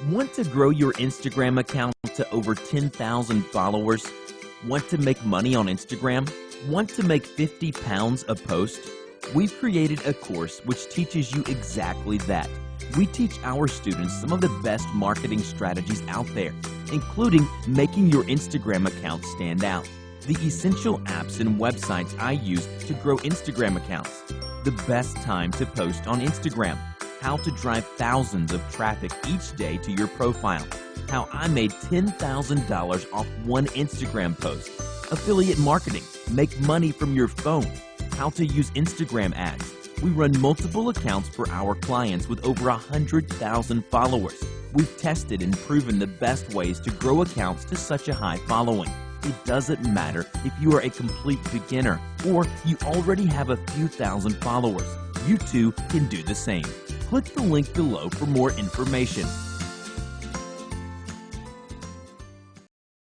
Want to grow your Instagram account to over 10,000 followers? Want to make money on Instagram? Want to make 50 pounds a post? We've created a course which teaches you exactly that. We teach our students some of the best marketing strategies out there, including making your Instagram account stand out, the essential apps and websites I use to grow Instagram accounts, the best time to post on Instagram, how to drive thousands of traffic each day to your profile, how I made $10,000 off one Instagram post, affiliate marketing, make money from your phone, how to use Instagram ads. We run multiple accounts for our clients with over 100,000 followers. We've tested and proven the best ways to grow accounts to such a high following. It doesn't matter if you are a complete beginner or you already have a few thousand followers. You too can do the same. Click the link below for more information.